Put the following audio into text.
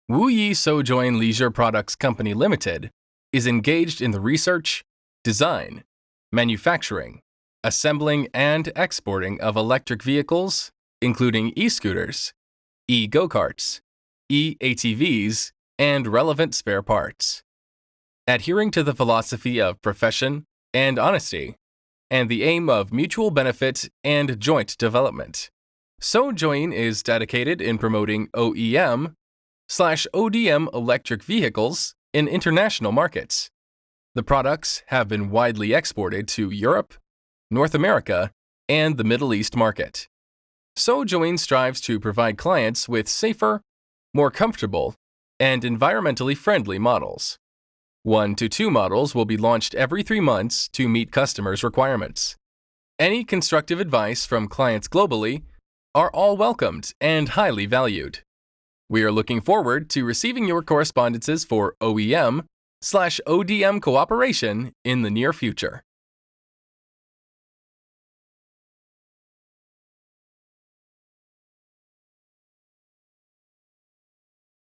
Wu Yi Sojoin Leisure Products Company Limited is engaged in the research, design, manufacturing, assembling, and exporting of electric vehicles, including e-scooters, e-go-karts, e-ATVs, and relevant spare parts. Adhering to the philosophy of profession and honesty, and the aim of mutual benefit and joint development, Sojoin is dedicated in promoting OEM/ODM electric vehicles in international markets. The products have been widely exported to Europe, North America, and the Middle East market. Sojoin strives to provide clients with safer, more comfortable, and environmentally friendly models. 1 to 2 models will be launched every 3 months to meet customers' requirements. Any constructive advice from clients globally are all welcomed and highly valued. We are looking forward to receiving your correspondences for OEM/ODM cooperation in the near future.